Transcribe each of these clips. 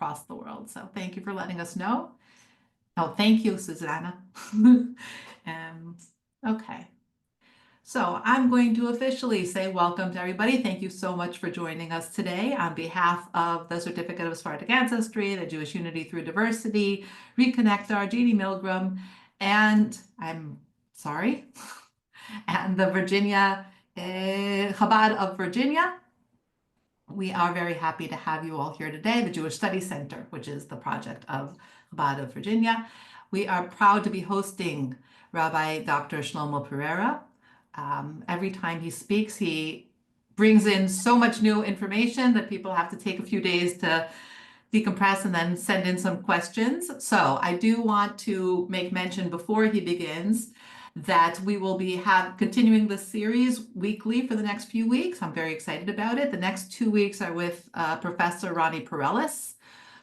across the world. So thank you for letting us know. Oh, thank you, Susanna. And okay. So I'm going to officially say welcome to everybody. Thank you so much for joining us today on behalf of the Certificate of Sephardic Ancestry, the Jewish Unity Through Diversity, Reconnect Our, Jeannie Milgram, and I'm sorry, and the Virginia, Chabad of Virginia. We are very happy to have you all here today, the Jewish Studies Center, which is the project of Chabad of Virginia. We are proud to be hosting Rabbi Dr. Shlomo Pereira. Every time he speaks, he brings in so much new information that people have to take a few days to decompress and then send in some questions. So I do want to make mention before he begins that we will be continuing this series weekly for the next few weeks. I'm very excited about it. The next 2 weeks are with Professor Ronnie Pereira,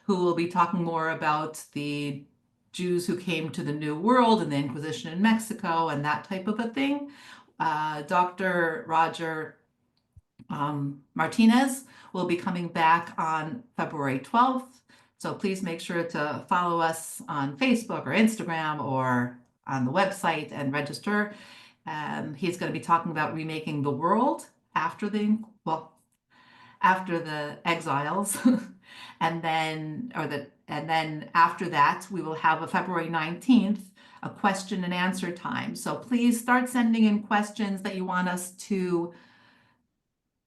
who will be talking more about the Jews who came to the New World and the Inquisition in Mexico and that type of a thing. Dr. Roger Martinez will be coming back on February 12th. So please make sure to follow us on Facebook or Instagram or on the website and register. He's going to be talking about remaking the world after the exiles, and then after that we will have a February 19th a question and answer time. So please start sending in questions that you want us to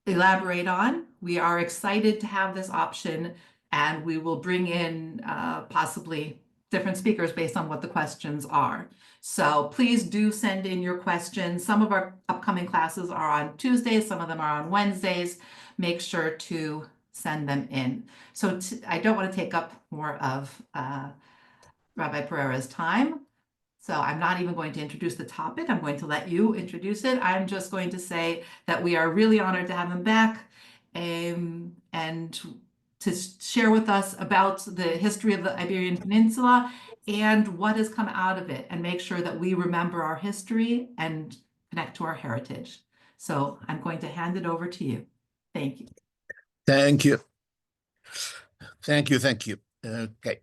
elaborate on. We are excited to have this option, and we will bring in possibly different speakers based on what the questions are. So please do send in your questions. Some of our upcoming classes are on Tuesdays, some of them are on Wednesdays. Make sure to send them in. So I don't want to take up more of Rabbi Pereira's time. So I'm not even going to introduce the topic. I'm going to let you introduce it. I'm just going to say that we are really honored to have him back and to share with us about the history of the Iberian Peninsula and what has come out of it, and make sure that we remember our history and connect to our heritage. So I'm going to hand it over to you. Thank you. Thank you. Thank you. Thank you. Okay.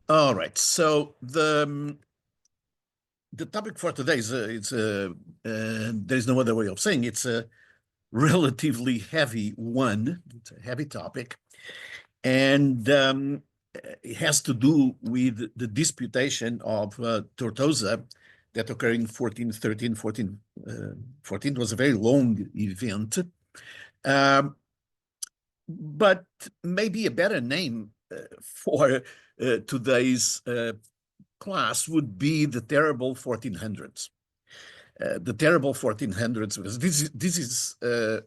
All right. So the topic for today is there's no other way of saying it's a relatively heavy one. It's a heavy topic, and it has to do with the disputation of Tortosa that occurred in 1413, 14 was a very long event, but maybe a better name for today's class would be the terrible 1400s. The terrible 1400s, because this is a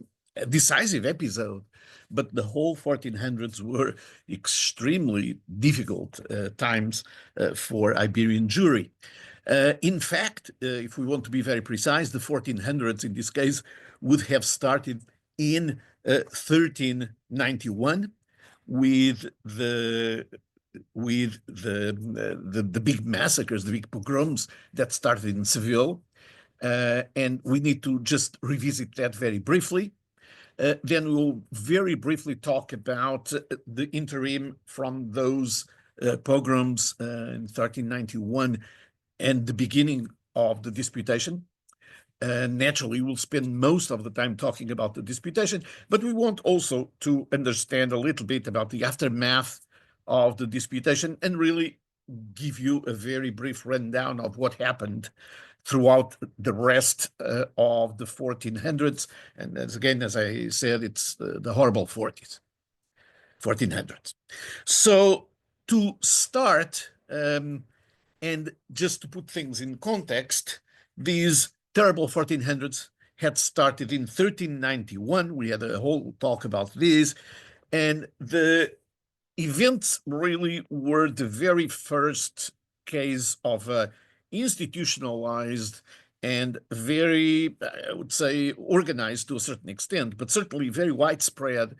decisive episode, but the whole 1400s were extremely difficult times for Iberian Jewry. In fact, if we want to be very precise, the 1400s in this case would have started in 1391 with the big massacres, the big pogroms that started in Seville. And we need to just revisit that very briefly. Then we'll very briefly talk about the interim from those pogroms in 1391 and the beginning of the disputation. Naturally, we'll spend most of the time talking about the disputation, but we want also to understand a little bit about the aftermath of the disputation and really give you a very brief rundown of what happened throughout the rest of the 1400s. And as I said, it's the horrible 1400s. So to start, and just to put things in context, these terrible 1400s had started in 1391. We had a whole talk about this, and the events really were the very first case of institutionalized and very, I would say, organized to a certain extent, but certainly very widespread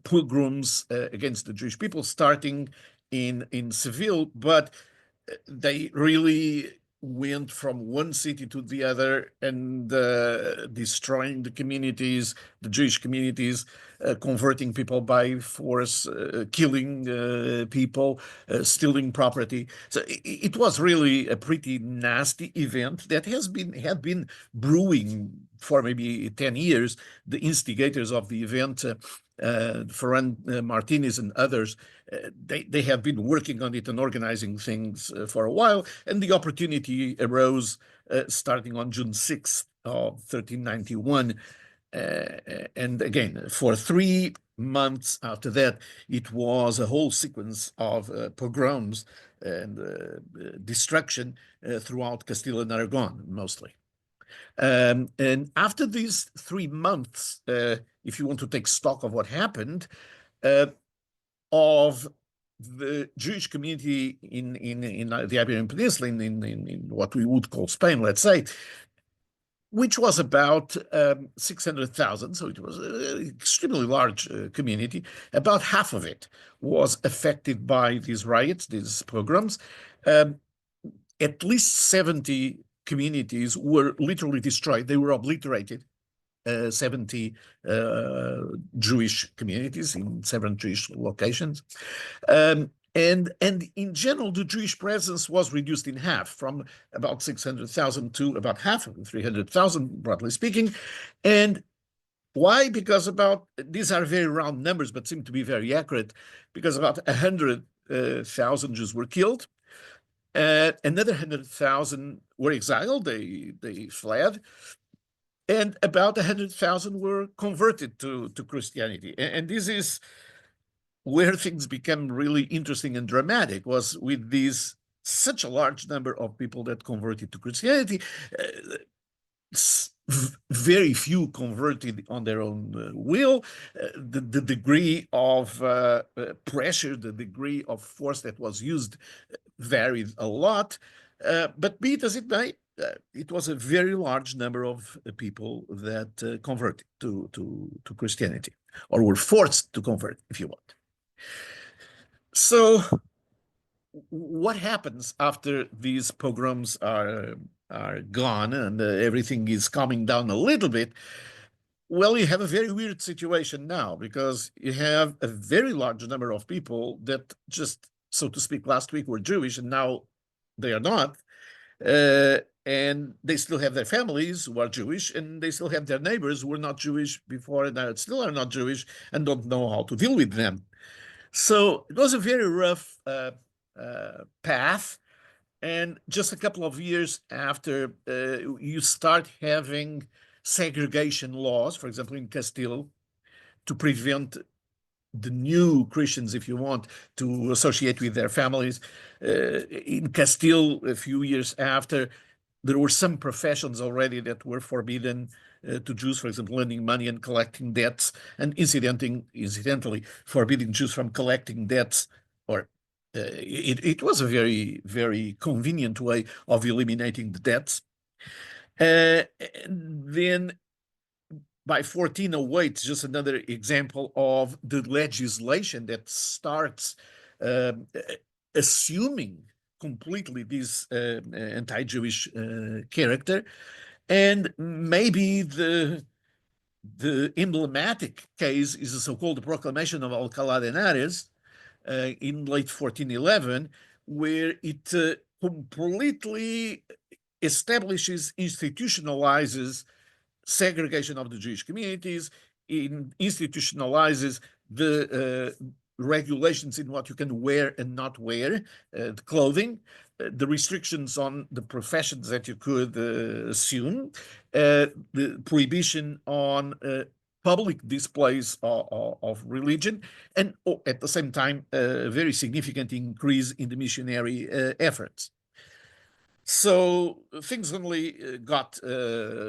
pogroms against the Jewish people, starting in Seville, but they really went from one city to the other and destroying the communities, the Jewish communities, converting people by force, killing people, stealing property. So it was really a pretty nasty event that had been brewing for maybe 10 years. The instigators of the event, Ferran Martinez and others, they have been working on it and organizing things for a while, and the opportunity arose starting on June 6th of 1391. And again, for 3 months after that, it was a whole sequence of pogroms and destruction throughout Castile and Aragon, mostly. And after these 3 months, if you want to take stock of what happened, of the Jewish community in the Iberian Peninsula, in what we would call Spain, let's say, which was about 600,000, so it was an extremely large community. About half of it was affected by these riots, these pogroms. At least 70 communities were literally destroyed. They were obliterated. 70 Jewish communities in 7 Jewish locations. And in general, the Jewish presence was reduced in half, from about 600,000 to about half of 300,000, broadly speaking. And why? Because these are very round numbers, but seem to be very accurate, because about 100,000 Jews were killed. Another 100,000 were exiled, they fled. And about 100,000 were converted to Christianity. And this is where things become really interesting and dramatic, was with such a large number of people that converted to Christianity. Very few converted on their own will. The degree of pressure, the degree of force that was used varied a lot. But be it as it may, it was a very large number of people that converted to Christianity, or were forced to convert, if you want. So what happens after these pogroms are gone and everything is calming down a little bit? Well, you have a very weird situation now, because you have a very large number of people that just, so to speak, last week were Jewish and now they are not. And they still have their families who are Jewish, and they still have their neighbors who were not Jewish before and now still are not Jewish and don't know how to deal with them. So it was a very rough path. And just a couple of years after, you start having segregation laws, for example, in Castile, to prevent the new Christians, if you want, to associate with their families. In Castile, a few years after, there were some professions already that were forbidden to Jews, for example, lending money and collecting debts, and incidentally, forbidding Jews from collecting debts, or it was a very, very convenient way of eliminating the debts. Then by 1408, just another example of the legislation that starts assuming completely this anti-Jewish character. And maybe the emblematic case is the so-called Proclamation of Alcalá de Henares in late 1411, where it completely establishes, institutionalizes segregation of the Jewish communities, institutionalizes the regulations in what you can wear and not wear, the clothing, the restrictions on the professions that you could assume, the prohibition on public displays of religion, and at the same time, a very significant increase in the missionary efforts. So things only got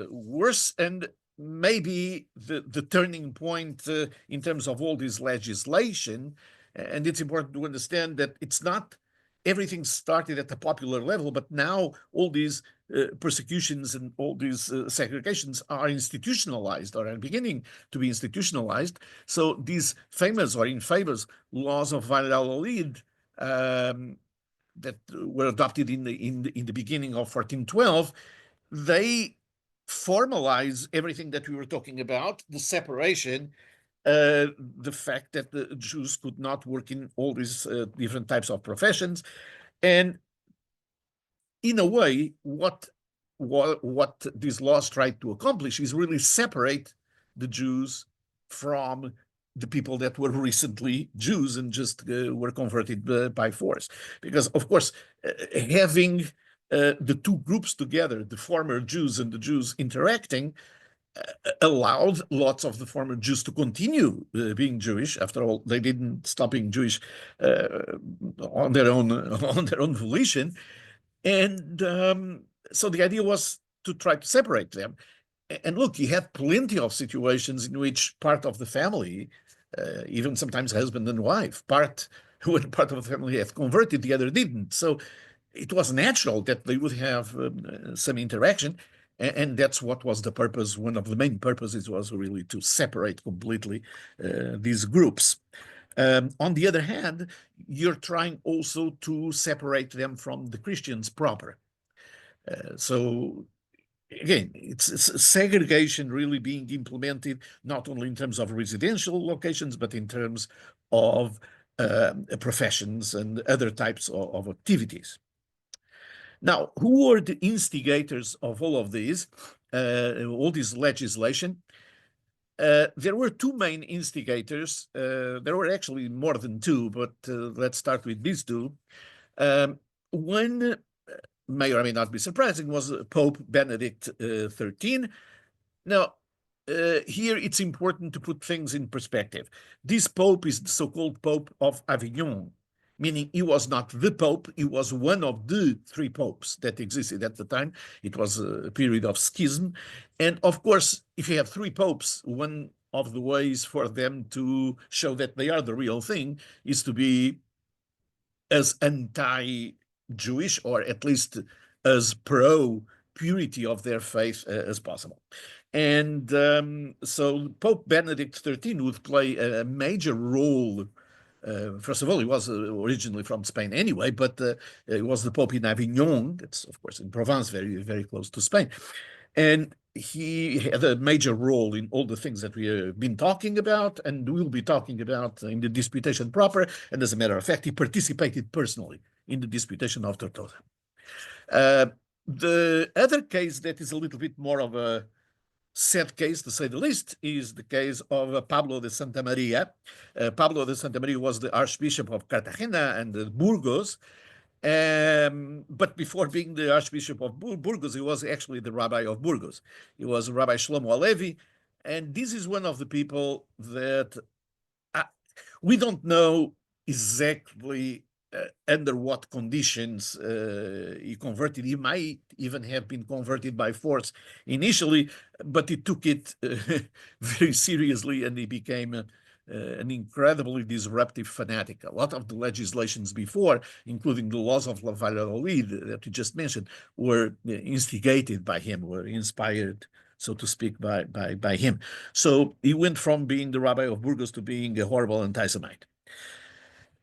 worse, and maybe the turning point in terms of all this legislation, and it's important to understand that it's not everything started at the popular level, but now all these persecutions and all these segregations are institutionalized, or are beginning to be institutionalized. So these famous or infamous laws of Valladolid that were adopted in the beginning of 1412, they formalize everything that we were talking about, the separation, the fact that the Jews could not work in all these different types of professions. And in a way, what these laws tried to accomplish is really separate the Jews from the people that were recently Jews and just were converted by force. Because, of course, having the two groups together, the former Jews and the Jews interacting, allowed lots of the former Jews to continue being Jewish. After all, they didn't stop being Jewish on their own volition. And so the idea was to try to separate them. And look, you had plenty of situations in which part of the family, even sometimes husband and wife, when part of the family had converted, the other didn't. So it was natural that they would have some interaction. And that's what was the purpose. One of the main purposes was really to separate completely these groups. On the other hand, you're trying also to separate them from the Christians proper. So again, it's segregation really being implemented, not only in terms of residential locations, but in terms of professions and other types of activities. Now, who were the instigators of all of these, all this legislation? There were two main instigators. There were actually more than two, but let's start with these two. One may or may not be surprising, was Pope Benedict XIII. Now, here it's important to put things in perspective. This Pope is the so-called Pope of Avignon, meaning he was not the Pope, he was one of the three popes that existed at the time. It was a period of schism. And of course, if you have three popes, one of the ways for them to show that they are the real thing is to be as anti-Jewish, or at least as pro-purity of their faith as possible. And so Pope Benedict XIII would play a major role. First of all, he was originally from Spain anyway, but he was the Pope in Avignon. That's, of course, in Provence, very, very close to Spain. And he had a major role in all the things that we have been talking about and will be talking about in the disputation proper. And as a matter of fact, he participated personally in the disputation of Tortosa. The other case that is a little bit more of a sad case, to say the least, is the case of Pablo de Santa Maria. Pablo de Santa Maria was the Archbishop of Cartagena and Burgos. But before being the Archbishop of Burgos, he was actually the Rabbi of Burgos. He was Rabbi Shlomo Alevi. And this is one of the people that we don't know exactly under what conditions he converted. He might even have been converted by force initially, but he took it very seriously, and he became an incredibly disruptive fanatic. A lot of the legislations before, including the laws of La Valladolid that you just mentioned, were instigated by him, were inspired, so to speak, by him. So he went from being the Rabbi of Burgos to being a horrible anti-Semite.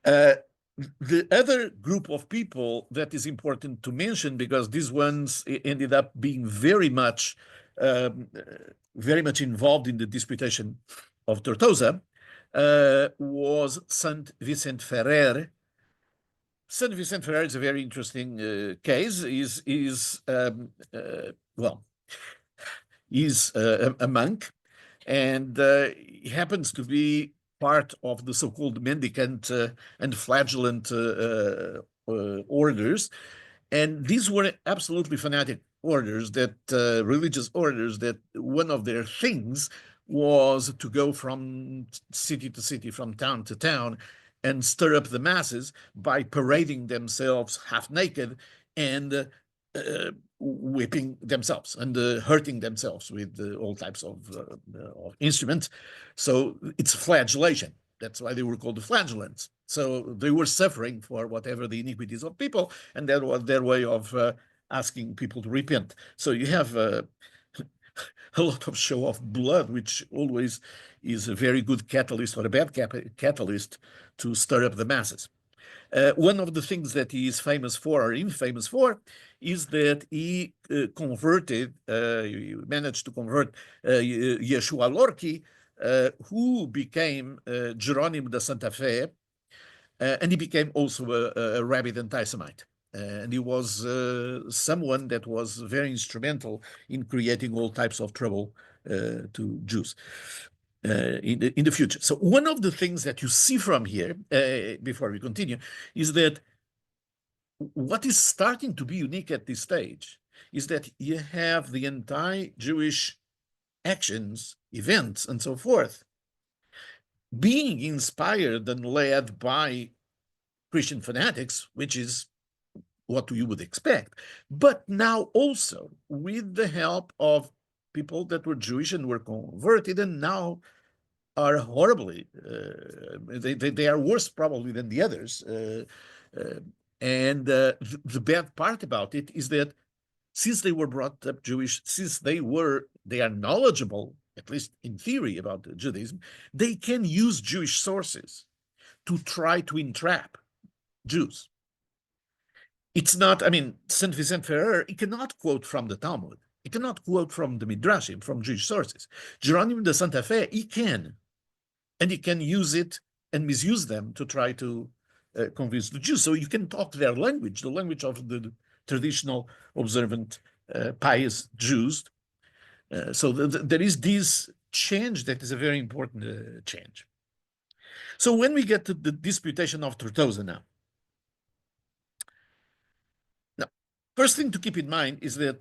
The other group of people that is important to mention, because these ones ended up being very much involved in the disputation of Tortosa, was Saint Vicent Ferrer. Saint Vicent Ferrer is a very interesting case. He's a monk, and he happens to be part of the so-called mendicant and flagellant orders. And these were absolutely fanatic orders, that religious orders, that one of their things was to go from city to city, from town to town, and stir up the masses by parading themselves half naked and whipping themselves and hurting themselves with all types of instruments. So it's flagellation. That's why they were called the flagellants. So they were suffering for whatever the iniquities of people, and that was their way of asking people to repent. So you have a lot of show of blood, which always is a very good catalyst or a bad catalyst to stir up the masses. One of the things that he is famous for, or infamous for, is that he managed to convert Yeshua Lorki, who became Geronimo de Santa Fe, and he became also a rabbi anti-Semite. And he was someone that was very instrumental in creating all types of trouble to Jews in the future. So one of the things that you see from here, before we continue, is that what is starting to be unique at this stage is that you have the anti-Jewish actions, events, and so forth being inspired and led by Christian fanatics, which is what you would expect, but now also with the help of people that were Jewish and were converted and now are horribly, they are worse probably than the others. And the bad part about it is that since they were brought up Jewish, since they are knowledgeable, at least in theory, about Judaism, they can use Jewish sources to try to entrap Jews. It's not, I mean, St. Vincent Ferrer, he cannot quote from the Talmud. He cannot quote from the Midrashim, from Jewish sources. Geronimo de Santa Fe, he can. And he can use it and misuse them to try to convince the Jews. So you can talk their language, the language of the traditional, observant, pious Jews. So there is this change that is a very important change. So when we get to the Disputation of Tortosa now, first thing to keep in mind is that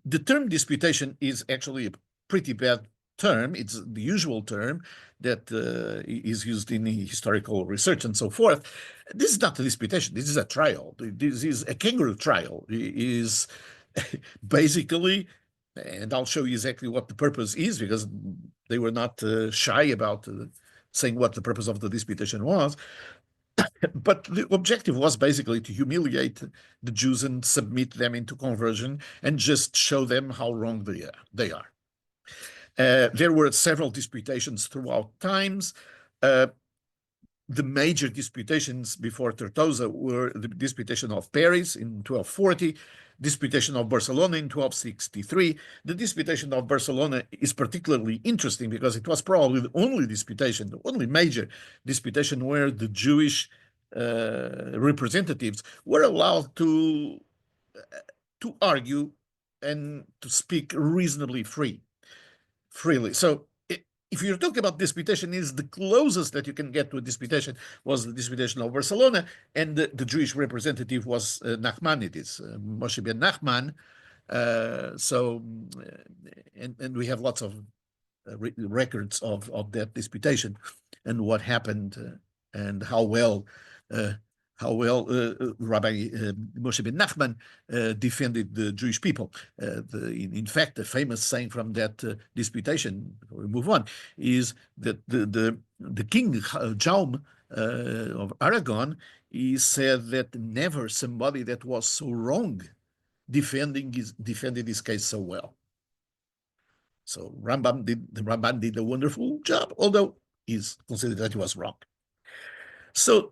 the term disputation is actually a pretty bad term. It's the usual term that is used in historical research and so forth. This is not a disputation. This is a trial. This is a kangaroo trial. It is basically, and I'll show you exactly what the purpose is, because they were not shy about saying what the purpose of the disputation was. But the objective was basically to humiliate the Jews and submit them into conversion and just show them how wrong they are. There were several disputations throughout times. The major disputations before Tortosa were the Disputation of Paris in 1240, Disputation of Barcelona in 1263. The Disputation of Barcelona is particularly interesting because it was probably the only disputation, the only major disputation where the Jewish representatives were allowed to argue and to speak reasonably freely. So if you're talking about disputation, is the closest that you can get to a disputation was the Disputation of Barcelona, and the Jewish representative was Nachmanides, Moshe ben Nachman. And we have lots of records of that disputation and what happened and how well Rabbi Moshe ben Nachman defended the Jewish people. In fact, the famous saying from that disputation, we move on, is that the king Jaume of Aragon, he said that never somebody that was so wrong defended his case so well. So Rambam did a wonderful job, although he's considered that he was wrong. So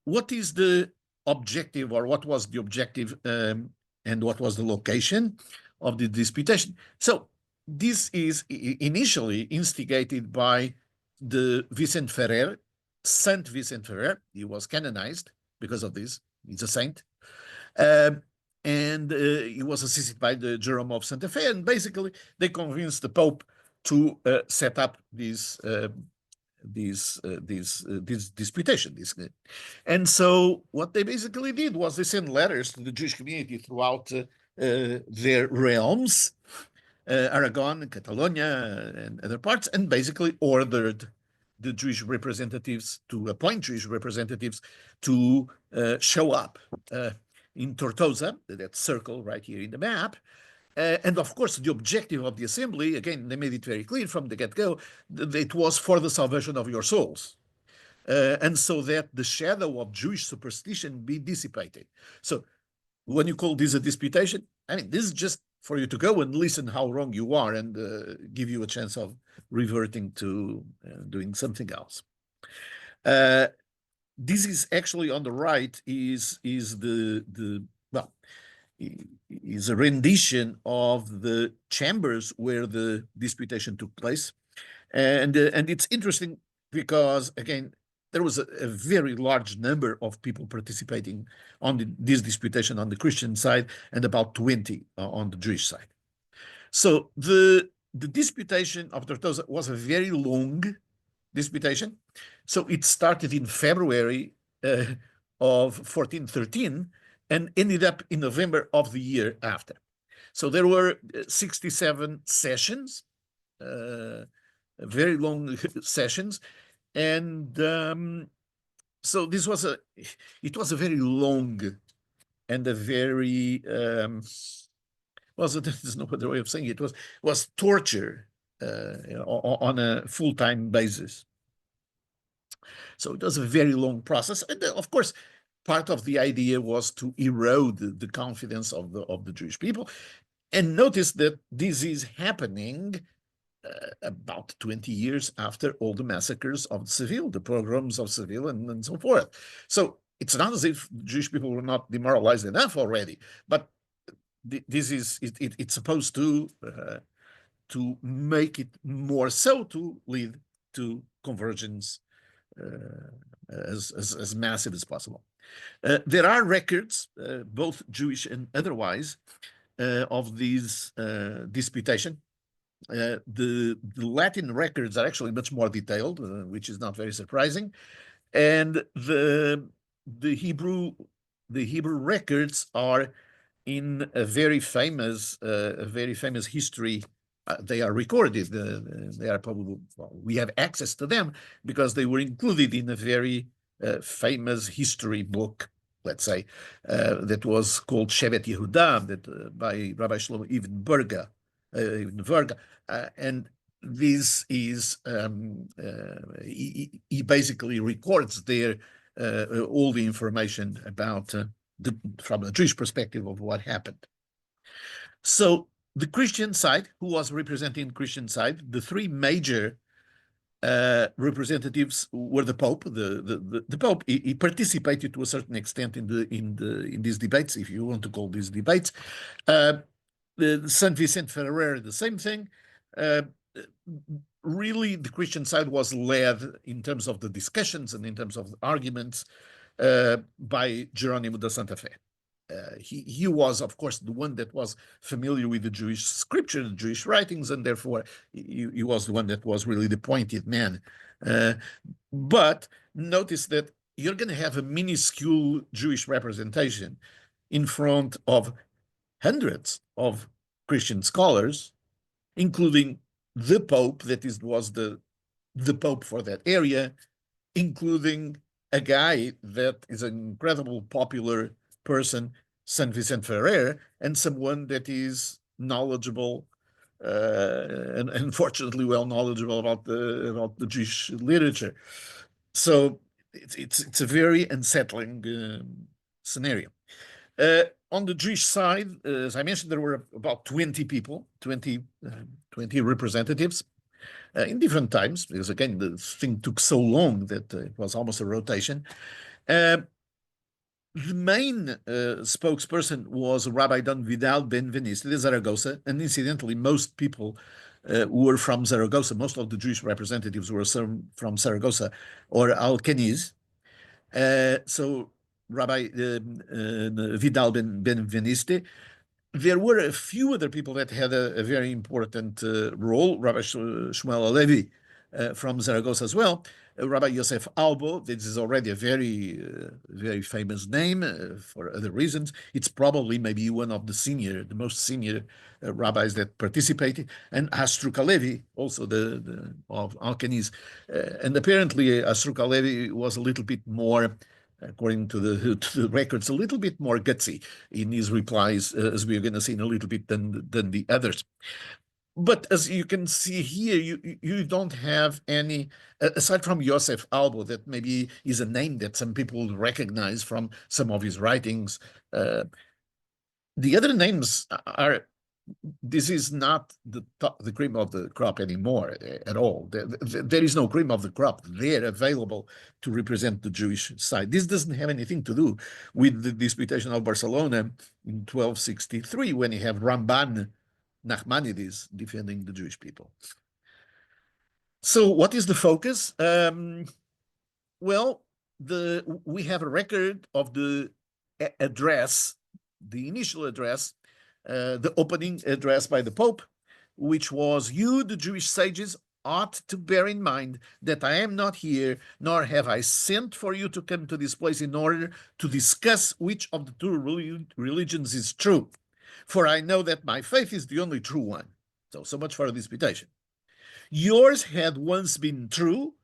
what is the objective, or what was the objective, and what was the location of the disputation? So this is initially instigated by the Vicent Ferrer, Saint Vicent Ferrer. He was canonized because of this. He's a saint. And he was assisted by the Jerome of Santa Fe, and basically they convinced the Pope to set up this disputation. And so what they basically did was they sent letters to the Jewish community throughout their realms, Aragon, Catalonia, and other parts, and basically ordered the Jewish representatives to appoint Jewish representatives to show up in Tortosa, that circle right here in the map. And of course, the objective of the assembly, again, they made it very clear from the get-go, that it was for the salvation of your souls. And so that the shadow of Jewish superstition be dissipated. So when you call this a disputation, I mean, this is just for you to go and listen how wrong you are and give you a chance of reverting to doing something else. this is actually on the right is well, is a rendition of the chambers where the disputation took place. And it's interesting because, again, there was a very large number of people participating on this disputation on the Christian side and about 20 on the Jewish side. So the disputation of Tortosa was a very long disputation. So it started in February of 1413 and ended up in November of the year after. So there were 67 sessions, very long sessions, and so it was a very long and a very well, there's no other way of saying it. Was torture on a full-time basis. So it was a very long process, and of course, part of the idea was to erode the confidence of the Jewish people. And notice that this is happening about 20 years after all the massacres of Seville, the pogroms of Seville, and so forth. So it's not as if Jewish people were not demoralized enough already, but this is it's supposed to make it more so, to lead to convergence as massive as possible. There are records, both Jewish and otherwise, of these disputation. The Latin records are actually much more detailed, which is not very surprising, and the Hebrew records are in a very famous history. They are recorded. They are probably, well, we have access to them because they were included in a very famous history book, let's say, that was called Shevet Yehuda, that by Rabbi Shlomo Ibn Verga, and this is he basically records there all the information about from the Jewish perspective of what happened. So the Christian side, who was representing the Christian side, the three major representatives were the Pope. The Pope, he participated to a certain extent in these debates, if you want to call these debates. The Saint Vicente Ferrer, the same thing. Really, the Christian side was led in terms of the discussions and in terms of the arguments by Geronimo da Santa Fe. He was, of course, the one that was familiar with the Jewish scripture, the Jewish writings, and therefore he was the one that was really the pointed man. But notice that you're going to have a minuscule Jewish representation in front of hundreds of Christian scholars, including the Pope, that was the Pope for that area, including a guy that is an incredible popular person, Saint Vicente Ferrer, and someone that is knowledgeable and unfortunately well knowledgeable about the Jewish literature. So it's a very unsettling scenario. On the Jewish side, as I mentioned, there were about 20 people, 20 representatives in different times, because again, the thing took so long that it was almost a rotation. The main spokesperson was Rabbi Don Vidal Ben Veniste de Zaragoza, and incidentally, most people were from Zaragoza. Most of the Jewish representatives were from Zaragoza or Alcaniz. So Rabbi Vidal Ben Veniste. There were a few other people that had a very important role. Rabbi Shmuel Alevi from Zaragoza as well. Rabbi Yosef Albo, this is already a very famous name for other reasons. It's probably maybe one of the most senior rabbis that participated. And Astruk Alevi, also of Alcaniz. And apparently Astruk Alevi was a little bit more, according to the records, a little bit more gutsy in his replies, as we're going to see in a little bit, than the others. But as you can see here, you don't have any, aside from Yosef Albo, that maybe is a name that some people recognize from some of his writings. The other names are this is not the cream of the crop anymore at all. There is no cream of the crop there available to represent the Jewish side. This doesn't have anything to do with the Disputation of Barcelona in 1263, when you have Ramban Nachmanides defending the Jewish people. So what is the focus? Well, we have a record of the address, the initial address, the opening address by the Pope, which was, "You, the Jewish sages, ought to bear in mind that I am not here, nor have I sent for you to come to this place in order to discuss which of the two religions is true. For I know that my faith is the only true one." So much for a disputation. "Yours had once been true,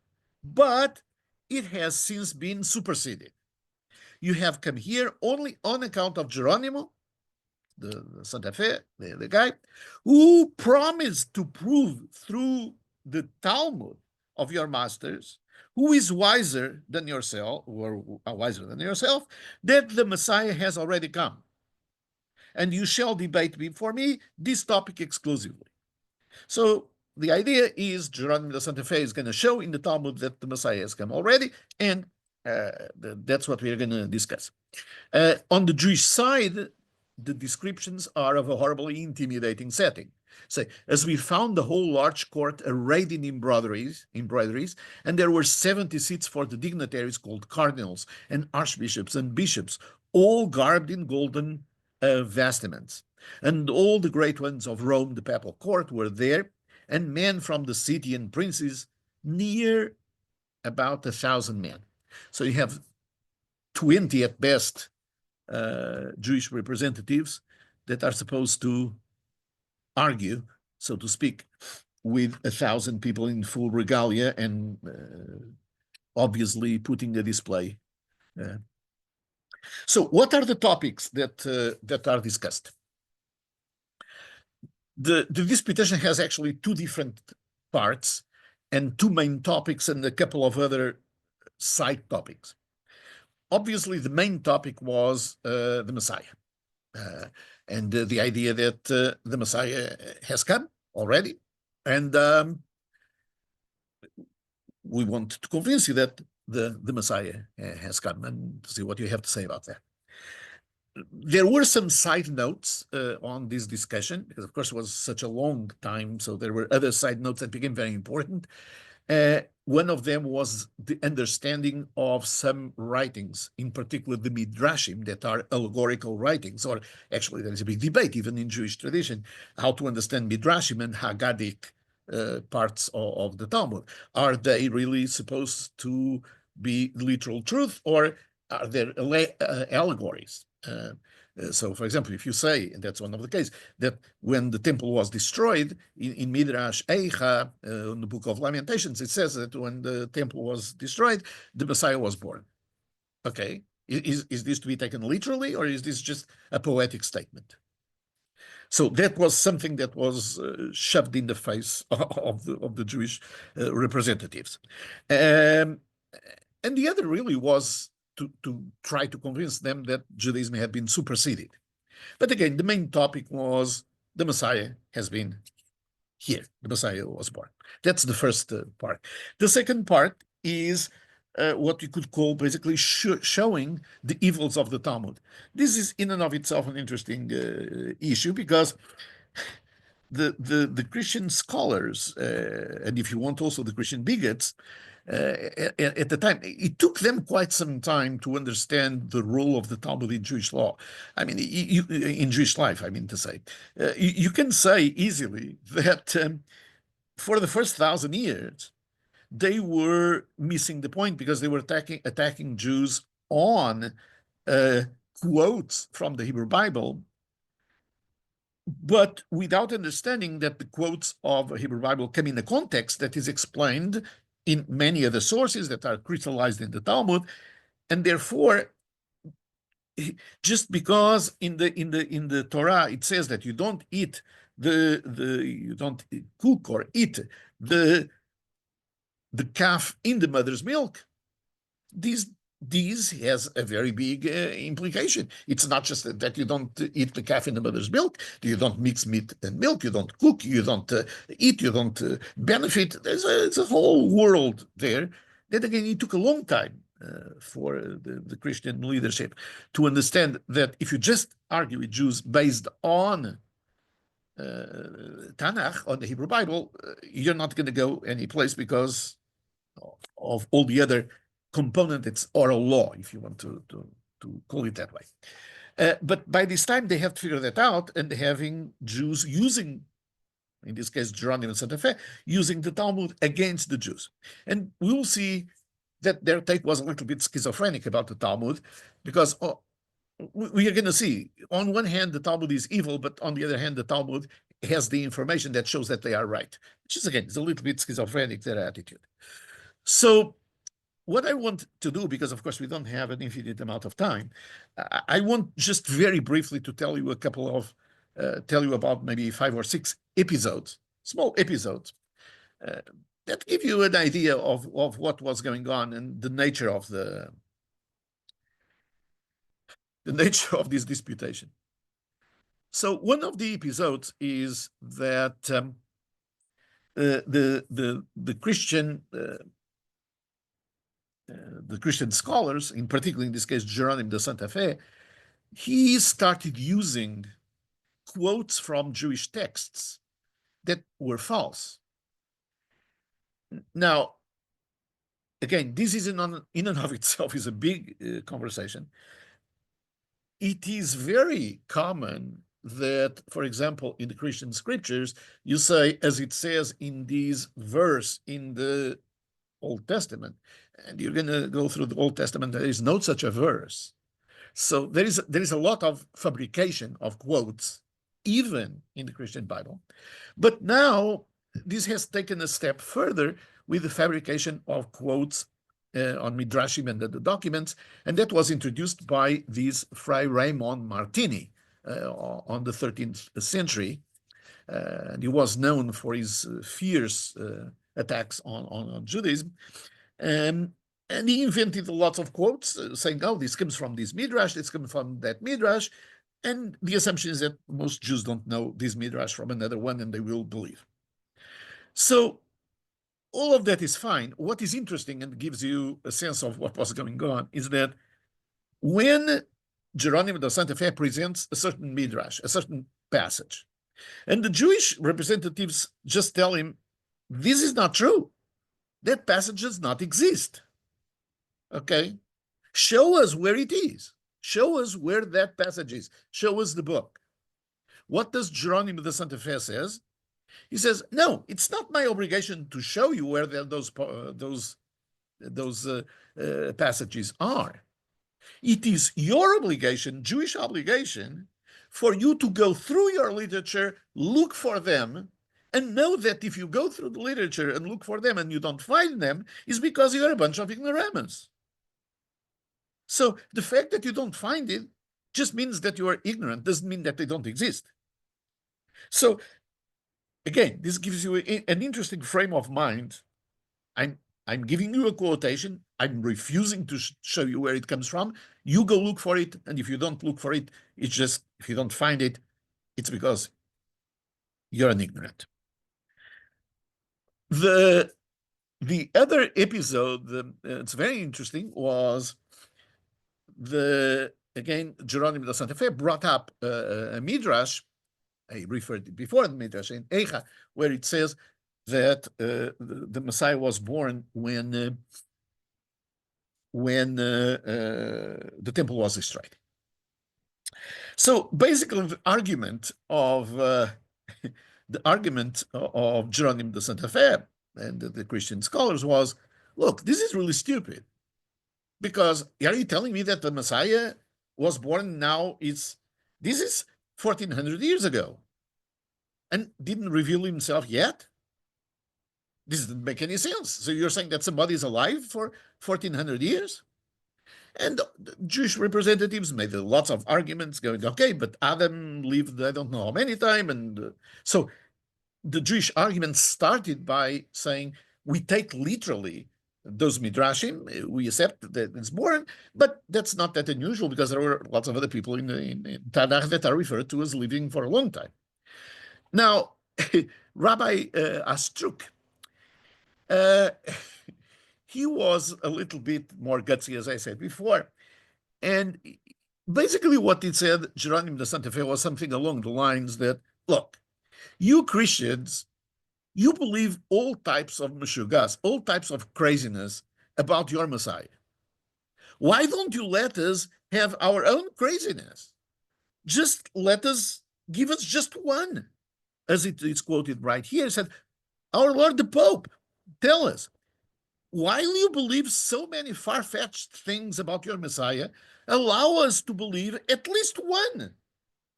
but it has since been superseded. You have come here only on account of Geronimo, the Santa Fe, the guy, who promised to prove through the Talmud of your masters, who is wiser than yourself, or wiser than yourself, that the Messiah has already come. And you shall debate before me this topic exclusively." So the idea is Geronimo de Santa Fe is going to show in the Talmud that the Messiah has come already, and that's what we are going to discuss. On the Jewish side, the descriptions are of a horribly intimidating setting. Say, as we found the whole large court arrayed in embroideries, and there were 70 seats for the dignitaries called cardinals and archbishops and bishops, all garbed in golden vestments. And all the great ones of Rome, the papal court, were there, and men from the city and princes, near about 1,000 men. So you have 20 at best Jewish representatives that are supposed to argue, so to speak, with 1,000 people in full regalia and obviously putting a display. So what are the topics that are discussed? The disputation has actually two different parts and two main topics and a couple of other side topics. Obviously, the main topic was the Messiah, and the idea that the Messiah has come already, and we want to convince you that the Messiah has come, and see what you have to say about that. There were some side notes on this discussion, because of course it was such a long time, so there were other side notes that became very important. One of them was the understanding of some writings, in particular the Midrashim, that are allegorical writings, or actually there is a big debate even in Jewish tradition, how to understand Midrashim and Haggadic parts of the Talmud. Are they really supposed to be literal truth, or are there allegories? So, for example, if you say, and that's one of the cases, that when the temple was destroyed, in Midrash Eicha, in the book of Lamentations, it says that when the temple was destroyed, the Messiah was born. Okay, is this to be taken literally, or is this just a poetic statement? So that was something that was shoved in the face of the Jewish representatives. And the other really was to try to convince them that Judaism had been superseded. But again, the main topic was the Messiah has been here. The Messiah was born. That's the first part. The second part is what you could call basically showing the evils of the Talmud. This is in and of itself an interesting issue, because the Christian scholars, and if you want also the Christian bigots, at the time, it took them quite some time to understand the role of the Talmud in Jewish law. I mean, in Jewish life, I mean to say. You can say easily that for the first 1,000 years, they were missing the point, because they were attacking Jews on quotes from the Hebrew Bible, but without understanding that the quotes of the Hebrew Bible come in a context that is explained in many other sources that are crystallized in the Talmud, and therefore, just because in the Torah it says that you don't eat you don't cook or eat the calf in the mother's milk, this this has a very big implication. It's not just that you don't eat the calf in the mother's milk, you don't mix meat and milk, you don't cook, you don't eat, you don't benefit. It's a whole world there. That again, it took a long time for the Christian leadership to understand that if you just argue with Jews based on Tanakh, on the Hebrew Bible, you're not going to go any place because of all the other component. It's oral law, if you want to call it that way. But by this time, they have to figure that out, and having Jews using, in this case, Geronimo and Santa Fe, using the Talmud against the Jews. And we will see that their take was a little bit schizophrenic about the Talmud, because we are going to see, on one hand, the Talmud is evil, but on the other hand, the Talmud has the information that shows that they are right, which is, again, is a little bit schizophrenic, their attitude. So what I want to do, because of course we don't have an infinite amount of time, I want just very briefly to tell you tell you about maybe 5 or 6 episodes, small episodes, that give you an idea of what was going on and the nature of this disputation. So one of the episodes is that the Christian scholars, in particular in this case Geronimo de Santa Fe, he started using quotes from Jewish texts that were false. Now, again, this is in and of itself is a big conversation. It is very common that, for example, in the Christian scriptures, you say, as it says in this verse in the Old Testament, and you're going to go through the Old Testament, there is no such a verse. So there is a lot of fabrication of quotes, even in the Christian Bible. But now this has taken a step further with the fabrication of quotes on Midrashim and the documents, and that was introduced by this Fray Raymond Martini on the 13th century. And he was known for his fierce attacks on Judaism. And he invented lots of quotes saying, oh, this comes from this Midrash, this comes from that Midrash. And the assumption is that most Jews don't know this Midrash from another one, and they will believe. So all of that is fine. What is interesting and gives you a sense of what was going on is that when Geronimo de Santa Fe presents a certain Midrash, a certain passage, and the Jewish representatives just tell him, this is not true. That passage does not exist. Okay? Show us where it is. Show us where that passage is. Show us the book. What does Geronimo de Santa Fe says? He says, no, it's not my obligation to show you where those passages are. It is your obligation, Jewish obligation, for you to go through your literature, look for them, and know that if you go through the literature and look for them and you don't find them, is because you're a bunch of ignoramus. So the fact that you don't find it just means that you are ignorant, doesn't mean that they don't exist. So again, this gives you an interesting frame of mind. I'm giving you a quotation. I'm refusing to show you where it comes from. You go look for it, and if you don't look for it, it's just, if you don't find it, it's because you're an ignorant. The other episode, it's very interesting, was again, Geronimo de Santa Fe brought up a Midrash. I referred before the Midrash in Eicha, where it says that the Messiah was born when the temple was destroyed. So basically, the argument of Geronimo de Santa Fe and the Christian scholars was, look, this is really stupid, because are you telling me that the Messiah was born now? This is 1400 years ago, and didn't reveal himself yet? This doesn't make any sense. So you're saying that somebody is alive for 1400 years? And the Jewish representatives made lots of arguments going, okay, but Adam lived, I don't know how many times. And so the Jewish argument started by saying, we take literally those midrashim. We accept that it's born, but that's not that unusual because there were lots of other people in Tanakh that are referred to as living for a long time. Now, Rabbi Astruk, uh, he was a little bit more gutsy, as I said before, and basically what he said, Geronimo de Santa Fe, was something along the lines that, look, you Christians, you believe all types of meshugas, all types of craziness about your Messiah. Why don't you let us have our own craziness? Just give us just one. As it is quoted right here, it said, our Lord the Pope, tell us, while you believe so many far-fetched things about your Messiah, allow us to believe at least one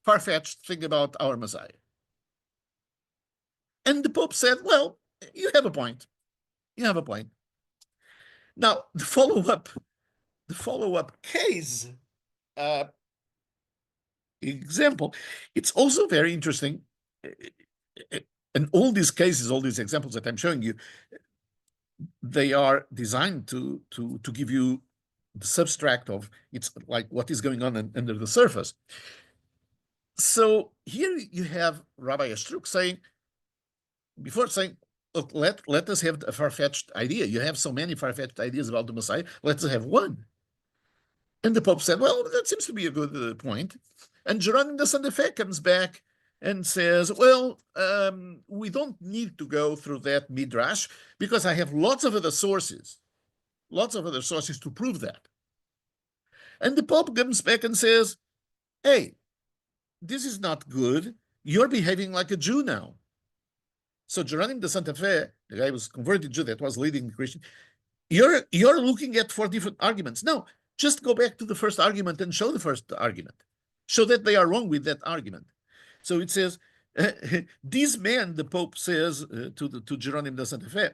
far-fetched thing about our Messiah. And the Pope said, well, you have a point. You have a point. Now, the follow-up case example, it's also very interesting. And all these cases, all these examples that I'm showing you, they are designed to give you the substract of it's like what is going on under the surface. So here you have Rabbi Astruk saying, before saying, look, let us have a far-fetched idea. You have so many far-fetched ideas about the Messiah, let's have one. And the Pope said, well, that seems to be a good point. And Geronimo de Santa Fe comes back and says, well, we don't need to go through that midrash because I have lots of other sources to prove that. And the Pope comes back and says, hey, this is not good. You're behaving like a Jew now. So Geronimo de Santa Fe, the guy who was converted Jew that was leading the Christian, you're looking at 4 different arguments. No, just go back to the first argument and show the first argument. Show that they are wrong with that argument. So it says, these men, the Pope says to Geronimo de Santa Fe,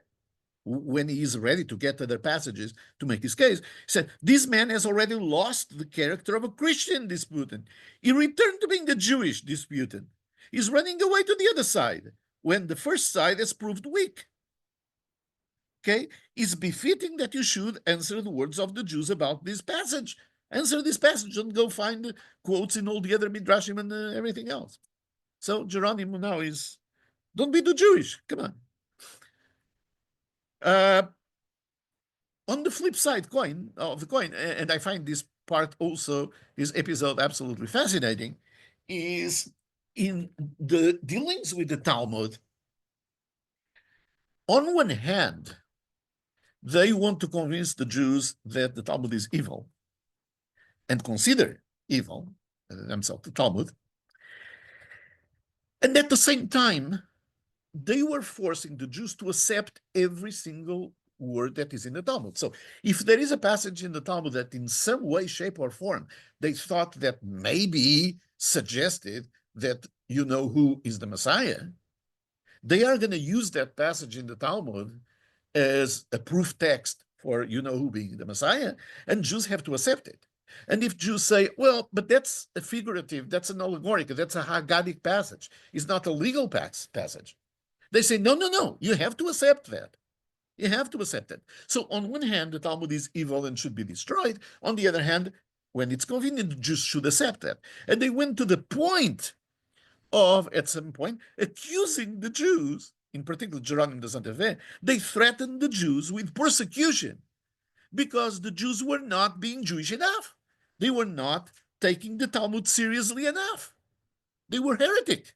when he is ready to get other passages to make his case, he said, this man has already lost the character of a Christian disputant. He returned to being a Jewish disputant. He's running away to the other side when the first side has proved weak. Okay? It's befitting that you should answer the words of the Jews about this passage. Answer this passage and go find quotes in all the other midrashim and everything else. So Geronimo now is, don't be too Jewish. Come on. On the flip side of the coin, and I find this part also, this episode absolutely fascinating, is in the dealings with the Talmud. On one hand, they want to convince the Jews that the Talmud is evil and consider evil themselves, the Talmud. And at the same time, they were forcing the Jews to accept every single word that is in the Talmud. So if there is a passage in the Talmud that in some way, shape, or form, they thought that maybe suggested that you know who is the Messiah, they are going to use that passage in the Talmud as a proof text for you know who being the Messiah, and Jews have to accept it. And if Jews say, well, but that's a figurative, that's an allegorical, that's a Haggadic passage, it's not a legal passage. They say, no, you have to accept that. You have to accept it. So on one hand, the Talmud is evil and should be destroyed. On the other hand, when it's convenient, the Jews should accept that. And they went to the point of, at some point, accusing the Jews, in particular Geronimo de Santa Fe, they threatened the Jews with persecution because the Jews were not being Jewish enough. They were not taking the Talmud seriously enough. They were heretic.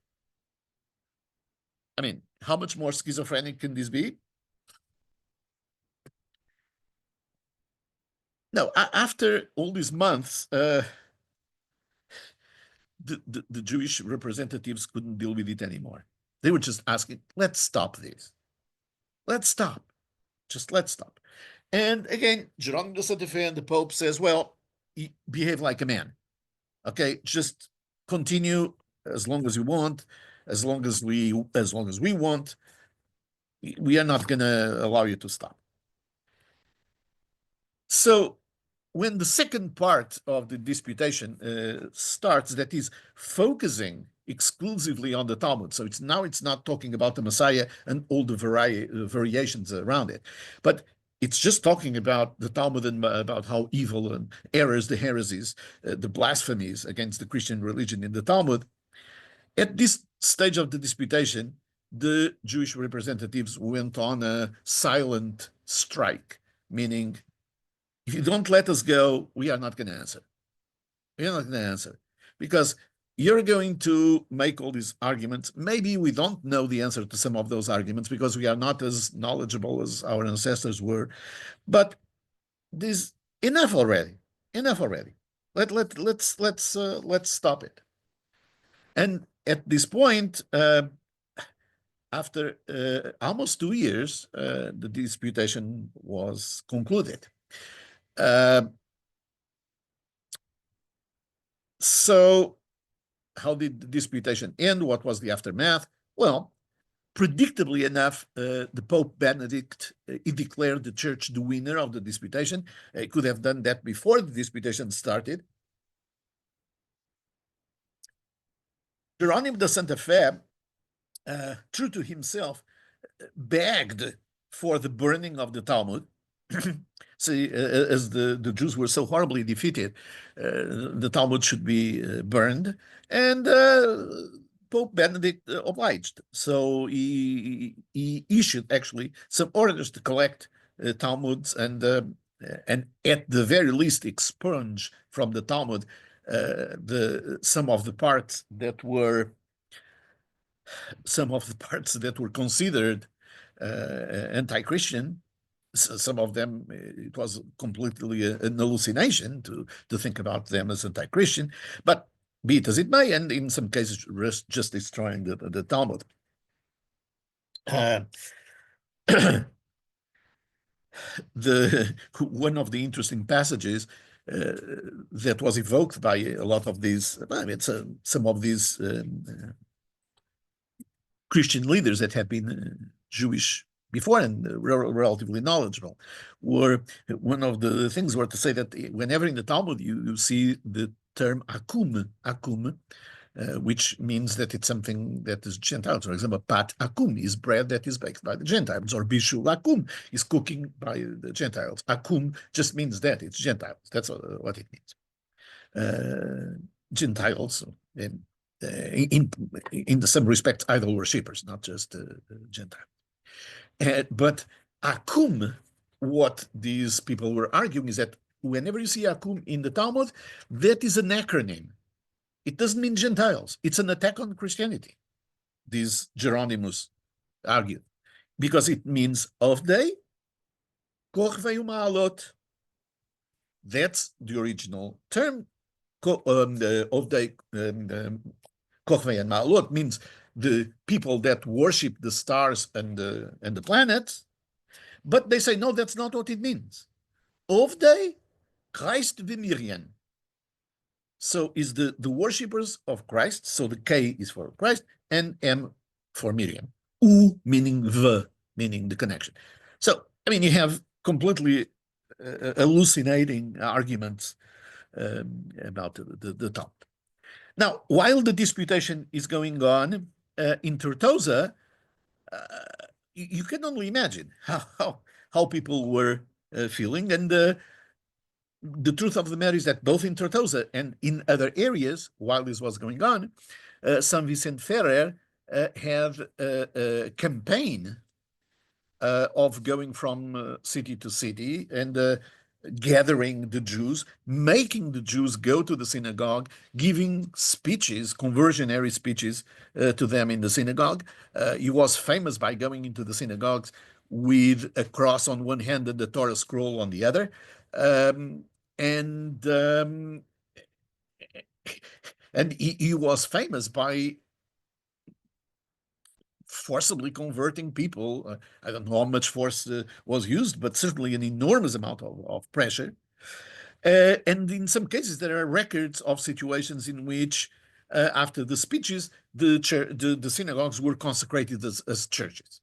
I mean, how much more schizophrenic can this be? Now, after all these months, the Jewish representatives couldn't deal with it anymore. They were just asking, let's stop this. Let's stop. Just let's stop. And again, Geronimo de Santa Fe and the Pope says, well, behave like a man. Okay, just continue as long as you want, as long as we want. We are not going to allow you to stop. So when the second part of the disputation starts, that is focusing exclusively on the Talmud. So it's not talking about the Messiah and all the variations around it, but it's just talking about the Talmud and about how evil and errors, the heresies, the blasphemies against the Christian religion in the Talmud. At this stage of the disputation, the Jewish representatives went on a silent strike, meaning, if you don't let us go, we are not going to answer. We are not going to answer because you're going to make all these arguments. Maybe we don't know the answer to some of those arguments because we are not as knowledgeable as our ancestors were. But this enough already. Enough already. Let's stop it. And at this point, after almost 2 years, the disputation was concluded. So how did the disputation end? What was the aftermath? Well, predictably enough, the Pope Benedict, he declared the church the winner of the disputation. He could have done that before the disputation started. Jerónimo de Santa Fé, true to himself, begged for the burning of the Talmud. See, as the Jews were so horribly defeated, the Talmud should be burned, and Pope Benedict obliged. So he issued actually some orders to collect Talmuds and at the very least expunge from the Talmud some of the parts that were considered anti-Christian. Some of them, it was completely an hallucination to think about them as anti-Christian, but be it as it may, and in some cases just destroying the Talmud. One of the interesting passages that was evoked by a lot of these, some of these Christian leaders that had been Jewish before and relatively knowledgeable, were one of the things were to say that whenever in the Talmud you see the term akum, which means that it's something that is Gentiles. For example, pat akum is bread that is baked by the Gentiles, or bishul akum is cooking by the Gentiles. Akum just means that it's Gentiles. That's what it means. Gentiles, in some respects, idol worshippers, not just Gentiles. But akum, what these people were arguing is that whenever you see akum in the Talmud, that is an acronym. It doesn't mean Gentiles. It's an attack on Christianity, these Jeronimus argued, because it means of day, korvei u'ma'alot. That's the original term. Of day, korvei and ma'alot means the people that worship the stars and the planets, but they say, no, that's not what it means. Of day, Christ v'Miriam. So is the worshippers of Christ, so the K is for Christ, and M for Miriam. U meaning the, meaning the connection. So, I mean, you have completely hallucinating arguments about the Talmud. Now, while the disputation is going on in Tortosa, you can only imagine how people were feeling. And the truth of the matter is that both in Tortosa and in other areas, while this was going on, San Vicente Ferrer had a campaign of going from city to city and gathering the Jews, making the Jews go to the synagogue, giving speeches, conversionary speeches to them in the synagogue. He was famous by going into the synagogues with a cross on one hand and the Torah scroll on the other. And he was famous by forcibly converting people. I don't know how much force was used, but certainly an enormous amount of pressure. And in some cases, there are records of situations in which, after the speeches, the synagogues were consecrated as churches.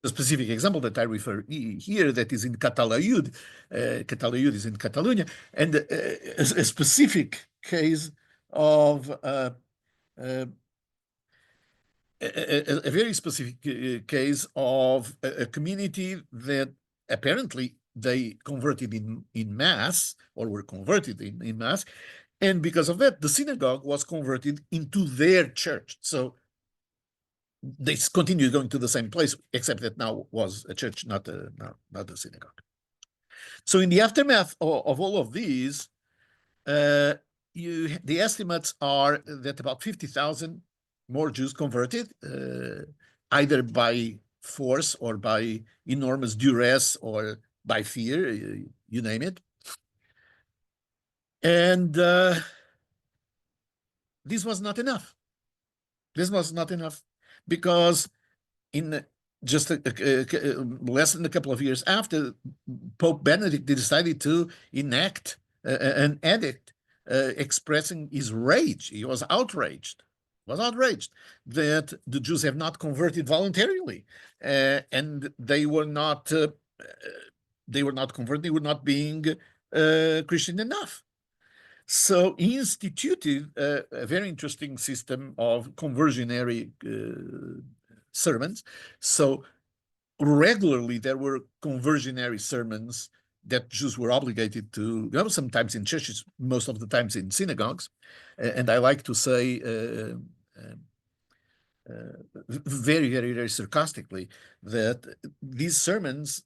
The specific example that I refer here, that is in Catalayud. Catalayud is in Catalonia, and a specific case of a very specific case of a community that apparently they converted in mass, or were converted in mass, and because of that, the synagogue was converted into their church. So they continued going to the same place, except that now was a church, not a synagogue. So in the aftermath of all of these, the estimates are that about 50,000 more Jews converted, either by force or by enormous duress or by fear, you name it. And this was not enough. This was not enough because in just less than a couple of years after, Pope Benedict decided to enact an edict expressing his rage. He was outraged that the Jews have not converted voluntarily, and they were not converted. They were not being Christian enough. So he instituted a very interesting system of conversionary sermons. So regularly there were conversionary sermons that Jews were obligated to, sometimes in churches, most of the times in synagogues. And I like to say very, very, very sarcastically that these sermons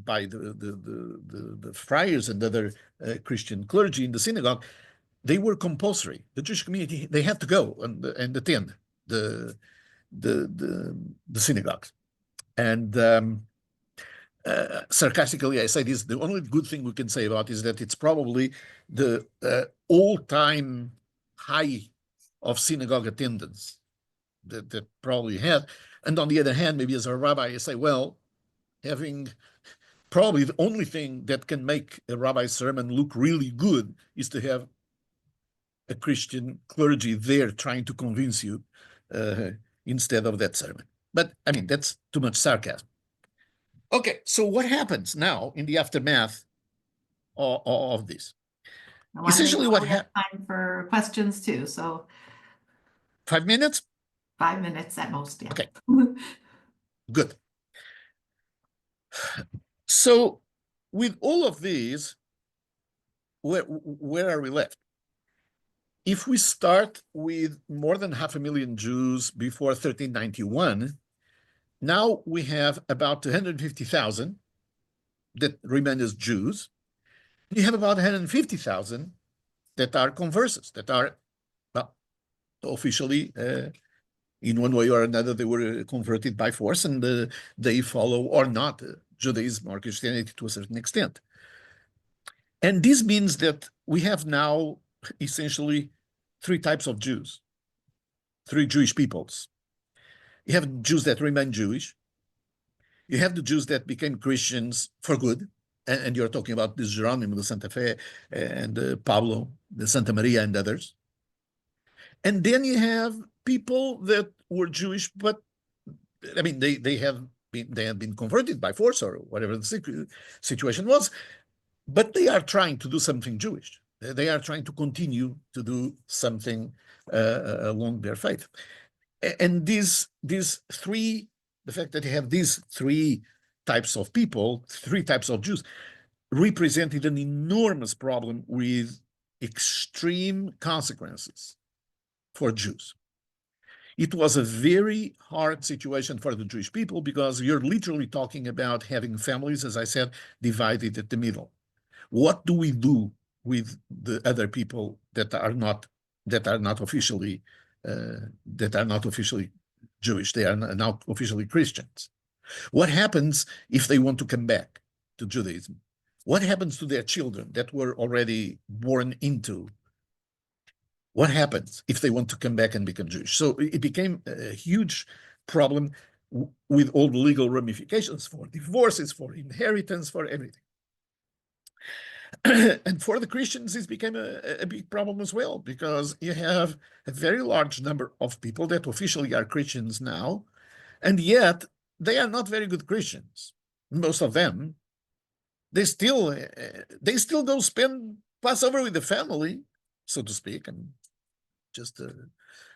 by the friars and other Christian clergy in the synagogue, they were compulsory. The Jewish community, they had to go and attend the synagogues. And sarcastically, I say this, the only good thing we can say about is that it's probably the all-time high of synagogue attendance that probably had. And on the other hand, maybe as a rabbi, I say, well, having probably the only thing that can make a rabbi's sermon look really good is to have a Christian clergy there trying to convince you instead of that sermon. But I mean, that's too much sarcasm. Okay, so what happens now in the aftermath of this? Essentially, what happened? Time for questions too. So 5 minutes? 5 minutes at most. Yeah. Okay, good. So with all of these, where are we left? If we start with more than 500,000 Jews before 1391, now we have about 250,000 that remain as Jews. You have about 150,000 that are conversos, that are, well, officially, in one way or another, they were converted by force, and they follow or not Judaism or Christianity to a certain extent. And this means that we have now essentially three types of Jews, three Jewish peoples. You have Jews that remain Jewish. You have the Jews that became Christians for good, and you're talking about the Geronimo, the Santa Fe, and Pablo, the Santa Maria, and others. And then you have people that were Jewish, but I mean, they have been converted by force or whatever the situation was, but they are trying to do something Jewish. They are trying to continue to do something along their faith. And these three, the fact that you have these three types of people, three types of Jews, represented an enormous problem with extreme consequences for Jews. It was a very hard situation for the Jewish people because you're literally talking about having families, as I said, divided at the middle. What do we do with the other people that are not officially Jewish? They are now officially Christians. What happens if they want to come back to Judaism? What happens to their children that were already born into? What happens if they want to come back and become Jewish? So it became a huge problem with all the legal ramifications for divorces, for inheritance, for everything. And for the Christians, this became a big problem as well, because you have a very large number of people that officially are Christians now, and yet they are not very good Christians. Most of them, they still go spend Passover with the family, so to speak, and just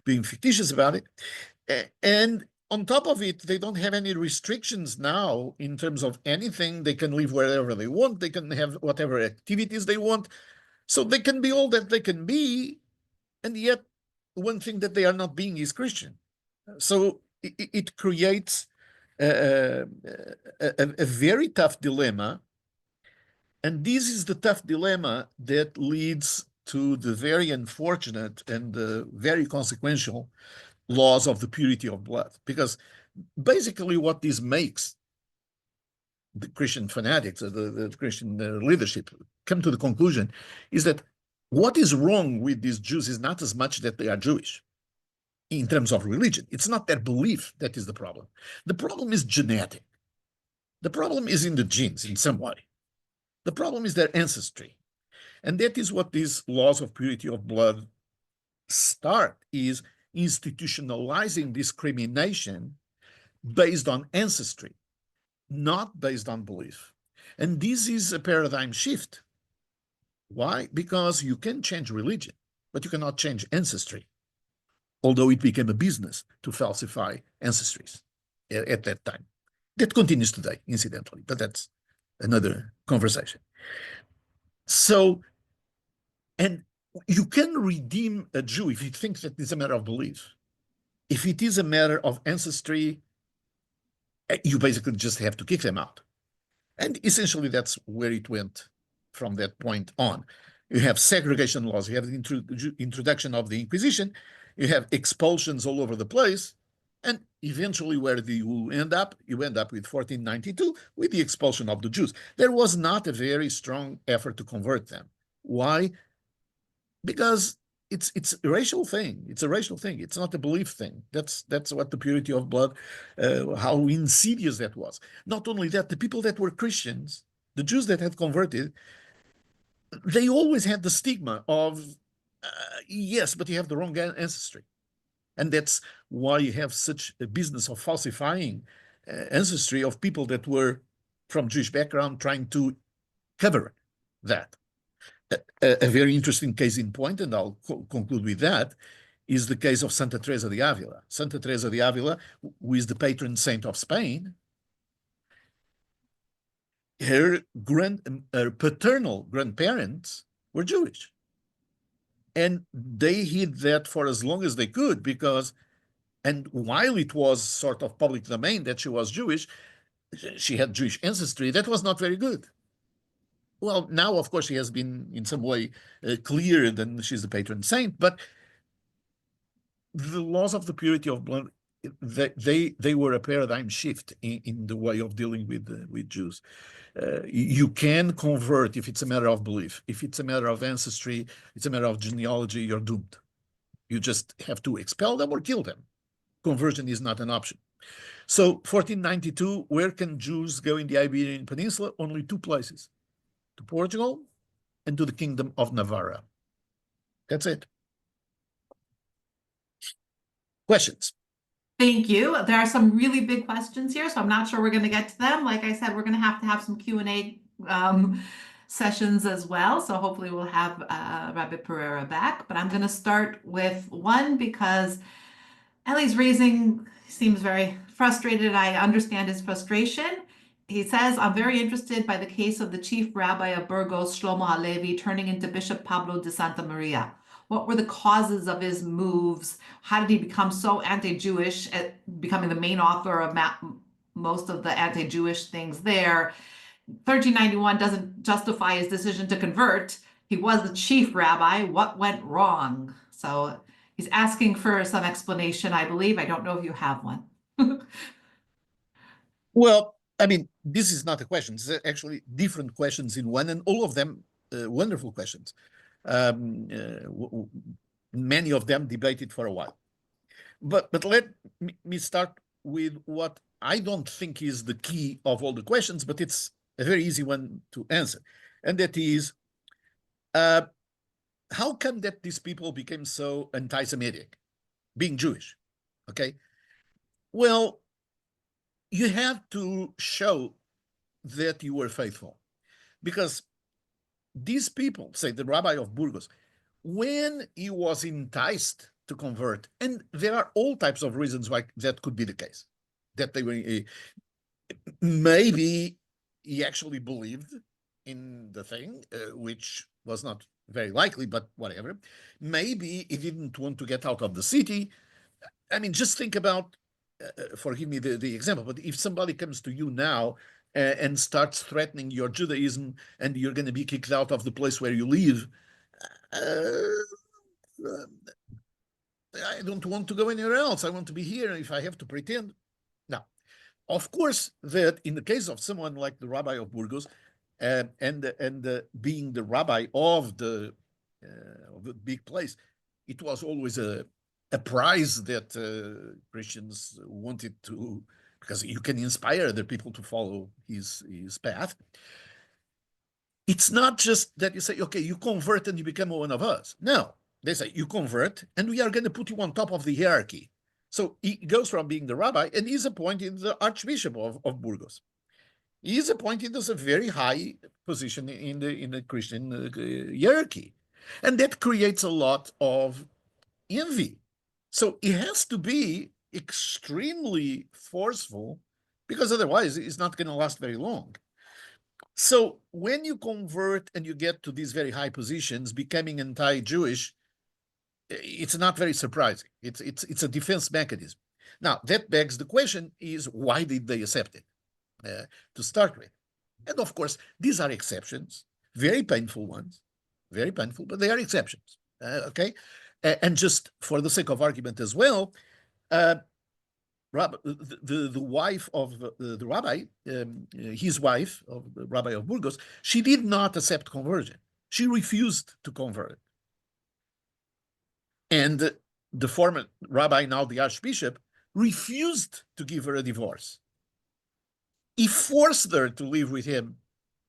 being fictitious about it. And on top of it, they don't have any restrictions now in terms of anything. They can live wherever they want. They can have whatever activities they want. So they can be all that they can be. And yet, one thing that they are not being is Christian. So it creates a very tough dilemma. And this is the tough dilemma that leads to the very unfortunate and very consequential laws of the purity of blood. Because basically what this makes the Christian fanatics, the Christian leadership, come to the conclusion is that what is wrong with these Jews is not as much that they are Jewish in terms of religion. It's not their belief that is the problem. The problem is genetic. The problem is in the genes in some way. The problem is their ancestry. And that is what these laws of purity of blood start, is institutionalizing discrimination based on ancestry, not based on belief. And this is a paradigm shift. Why? Because you can change religion, but you cannot change ancestry, although it became a business to falsify ancestries at that time. That continues today, incidentally, but that's another conversation. So, and you can redeem a Jew if you think that it's a matter of belief. If it is a matter of ancestry, you basically just have to kick them out. And essentially that's where it went from that point on. You have segregation laws, you have the introduction of the Inquisition, you have expulsions all over the place, and eventually where do you end up? You end up with 1492, with the expulsion of the Jews. There was not a very strong effort to convert them. Why? Because it's a racial thing. It's a racial thing. It's not a belief thing. That's what the purity of blood, how insidious that was. Not only that, the people that were Christians, the Jews that had converted, they always had the stigma of, yes, but you have the wrong ancestry. And that's why you have such a business of falsifying ancestry of people that were from Jewish background, trying to cover that. A very interesting case in point, and I'll conclude with that, is the case of Santa Teresa de Avila. Santa Teresa de Avila, who is the patron saint of Spain, her paternal grandparents were Jewish. And they hid that for as long as they could, because, and while it was sort of public domain that she was Jewish, she had Jewish ancestry, that was not very good. Well, now, of course, she has been in some way cleared and she's the patron saint, but the laws of the purity of blood, they were a paradigm shift in the way of dealing with Jews. You can convert if it's a matter of belief. If it's a matter of ancestry, it's a matter of genealogy, you're doomed. You just have to expel them or kill them. Conversion is not an option. So 1492, where can Jews go in the Iberian Peninsula? Only two places, to Portugal and to the Kingdom of Navarra. That's it. Questions? Thank you. There are some really big questions here, so I'm not sure we're going to get to them. Like I said, we're going to have some Q&A sessions as well. So hopefully we'll have Rabbi Pereira back. But I'm going to start with one because Ellie's seems very frustrated. I understand his frustration. He says, I'm very interested by the case of the chief rabbi of Burgos, Shlomo Halevi, turning into Bishop Pablo de Santa Maria. What were the causes of his moves? How did he become so anti-Jewish, becoming the main author of most of the anti-Jewish things there? 1391 doesn't justify his decision to convert. He was the chief rabbi. What went wrong? So he's asking for some explanation, I believe. I don't know if you have one. Well, I mean, this is not a question. It's actually different questions in one, and all of them wonderful questions. Many of them debated for a while. But let me start with what I don't think is the key of all the questions, but it's a very easy one to answer. And that is, how come that these people became so anti-Semitic, being Jewish? Okay. Well, you have to show that you were faithful, because these people, say the rabbi of Burgos, when he was enticed to convert, and there are all types of reasons why that could be the case, that they were maybe he actually believed in the thing, which was not very likely, but whatever. Maybe he didn't want to get out of the city. I mean, just think about, forgive me the example, but if somebody comes to you now and starts threatening your Judaism and you're going to be kicked out of the place where you live, uh, I don't want to go anywhere else. I want to be here if I have to pretend. Now, of course, that in the case of someone like the Rabbi of Burgos, and being the rabbi of the big place, it was always a prize that Christians wanted to, because you can inspire other people to follow his path. It's not just that you say, okay, you convert and you become one of us. No, they say you convert and we are going to put you on top of the hierarchy. So he goes from being the rabbi and he's appointed the archbishop of Burgos. He is appointed as a very high position in the Christian hierarchy. And that creates a lot of envy. So it has to be extremely forceful, because otherwise it's not going to last very long. So when you convert and you get to these very high positions, becoming anti-Jewish, it's not very surprising. It's a defense mechanism. Now, that begs the question is, why did they accept it to start with? And of course, these are exceptions, very painful ones, very painful, but they are exceptions, okay? And just for the sake of argument as well, the wife of the rabbi, his wife, of the Rabbi of Burgos, she did not accept conversion. She refused to convert. And the former rabbi, now the archbishop, refused to give her a divorce. He forced her to live with him,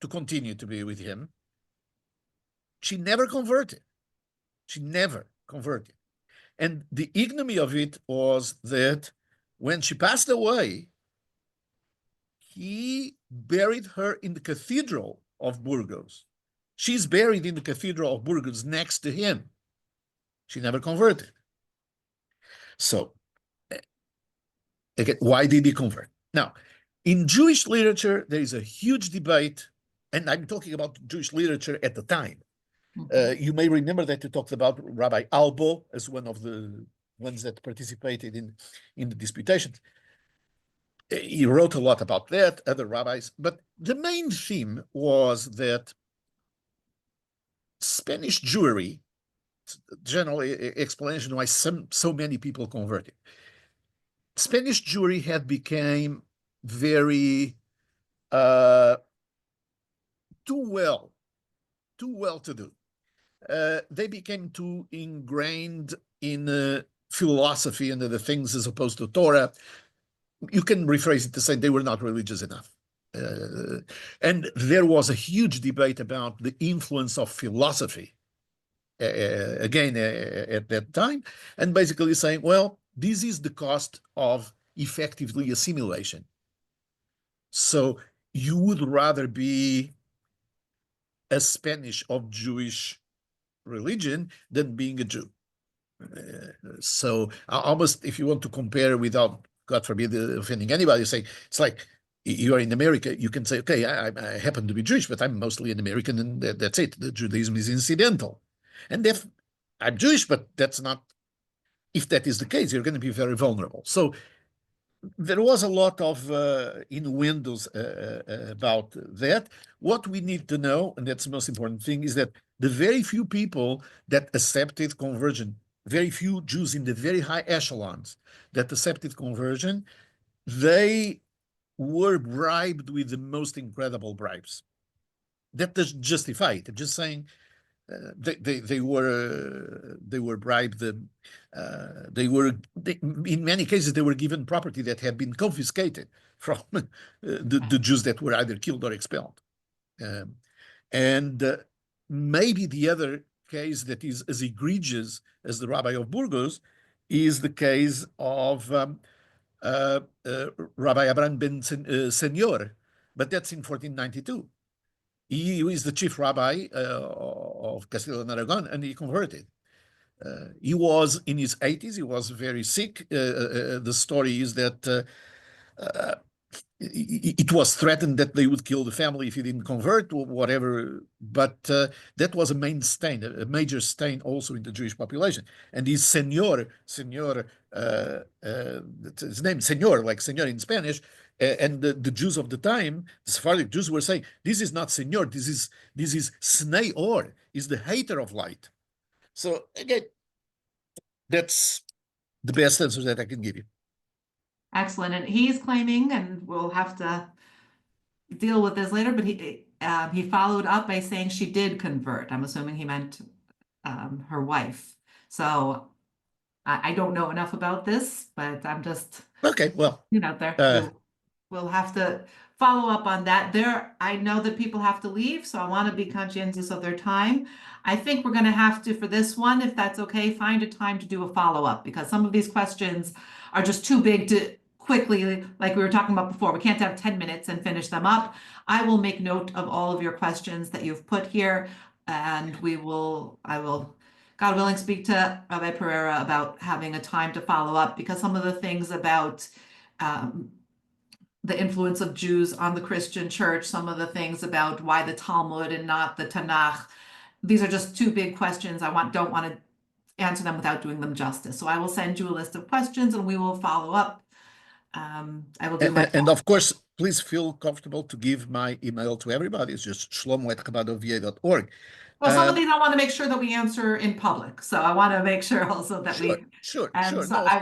to continue to be with him. She never converted. She never converted. And the ignominy of it was that when she passed away, he buried her in the cathedral of Burgos. She's buried in the cathedral of Burgos next to him. She never converted. So, again, why did he convert? Now, in Jewish literature, there is a huge debate, and I'm talking about Jewish literature at the time. You may remember that you talked about Rabbi Albo as one of the ones that participated in the disputations. He wrote a lot about that, other rabbis, but the main theme was that Spanish Jewry, general explanation why so many people converted. Spanish Jewry had become very too well to do. They became too ingrained in philosophy and other things as opposed to Torah. You can rephrase it to say they were not religious enough. And there was a huge debate about the influence of philosophy, again, at that time, and basically saying, well, this is the cost of effectively assimilation. So you would rather be a Spanish of Jewish religion than being a Jew. So almost, if you want to compare without, God forbid, offending anybody, say it's like you are in America, you can say, okay, I happen to be Jewish, but I'm mostly an American, and that's it. The Judaism is incidental. And if I'm Jewish, but that's not, if that is the case, you're going to be very vulnerable. So there was a lot of innuendos about that. What we need to know, and that's the most important thing, is that the very few people that accepted conversion, very few Jews in the very high echelons that accepted conversion, they were bribed with the most incredible bribes. That doesn't justify it. I'm just saying they were bribed. In many cases they were given property that had been confiscated from the Jews that were either killed or expelled. And maybe the other case that is as egregious as the Rabbi of Burgos is the case of Rabbi Abraham ben Senor, but that's in 1492. He is the chief rabbi of Castile and Aragon, and he converted. He was in his 80s. He was very sick. The story is that it was threatened that they would kill the family if he didn't convert or whatever. But that was a main stain, a major stain also in the Jewish population. And his senor, his name, senor, like senor in Spanish, and the Jews of the time, the Sephardic Jews were saying, this is not senor, this is snei or, is the hater of light. So again, that's the best answer that I can give you. Excellent. And he's claiming, and we'll have to deal with this later, but he followed up by saying she did convert. I'm assuming he meant her wife. So I don't know enough about this, but I'm just Okay, well, out there. We'll have to follow up on that. I know that people have to leave, so I want to be conscientious of their time. I think we're going to have to, for this one, if that's okay, find a time to do a follow-up, because some of these questions are just too big to quickly, like we were talking about before. We can't have 10 minutes and finish them up. I will make note of all of your questions that you've put here, and I will, God willing, speak to Rabbi Pereira about having a time to follow up, because some of the things about the influence of Jews on the Christian church, some of the things about why the Talmud and not the Tanakh, these are just two big questions. Don't want to answer them without doing them justice. So I will send you a list of questions and we will follow up. I will do my and of course, please feel comfortable to give my email to everybody. It's just shlomo@chabadova.org. Well, some of these I want to make sure that we answer in public. So I want to make sure also that Sure. So no, of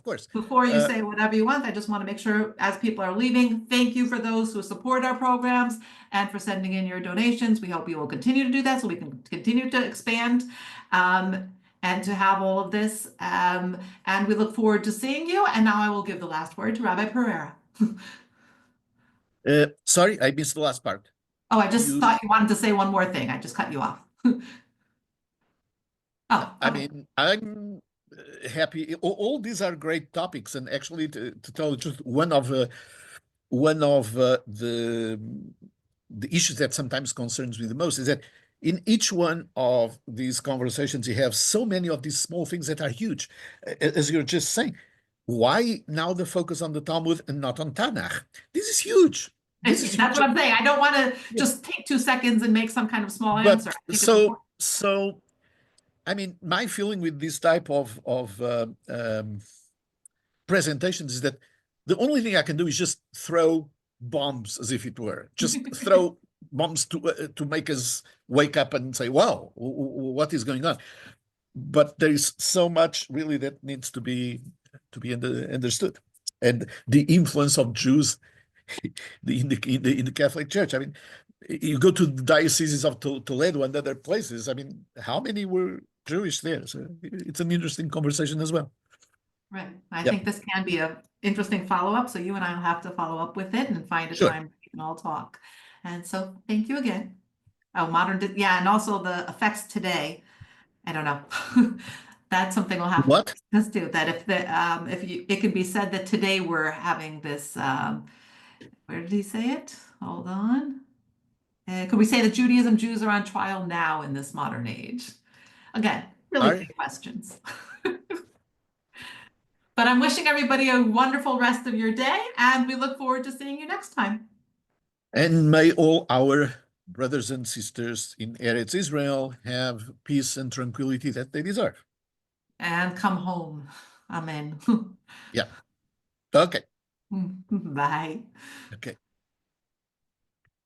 course. Before you say whatever you want, I just want to make sure, as people are leaving, thank you for those who support our programs and for sending in your donations. We hope you will continue to do that so we can continue to expand and to have all of this. And we look forward to seeing you. And now I will give the last word to Rabbi Pereira. Sorry, I missed the last part. Oh, I just thought you wanted to say one more thing. I just cut you off. Oh, I okay. mean, I'm happy. All these are great topics, and actually, to tell the truth, one of the issues that sometimes concerns me the most is that in each one of these conversations, you have so many of these small things that are huge. As you're just saying, why now the focus on the Talmud and not on Tanakh? This is huge. That's what I'm saying. I don't want to just take 2 seconds and make some kind of small answer. So, I mean, my feeling with this type of presentations is that the only thing I can do is just throw bombs, as if it were, just throw bombs to make us wake up and say, "Wow, what is going on?" But there is so much really that needs to be understood, and the influence of Jews in the Catholic Church. I mean, you go to the dioceses of Toledo and other places. I mean, how many were Jewish there? So it's an interesting conversation as well. Right. I think this can be an interesting follow-up. So you and I will have to follow up with it and find a time we can all talk. And so thank you again. Oh, and also the effects today. I don't know. That's something we'll have to discuss too. That it could be said that today we're having this. Where did he say it? Hold on. Could we say that Jews are on trial now in this modern age? Again, really big questions. But I'm wishing everybody a wonderful rest of your day, and we look forward to seeing you next time. And may all our brothers and sisters in Eretz Israel have peace and tranquility that they deserve. And come home. Amen. Yeah. Okay. Bye. Okay.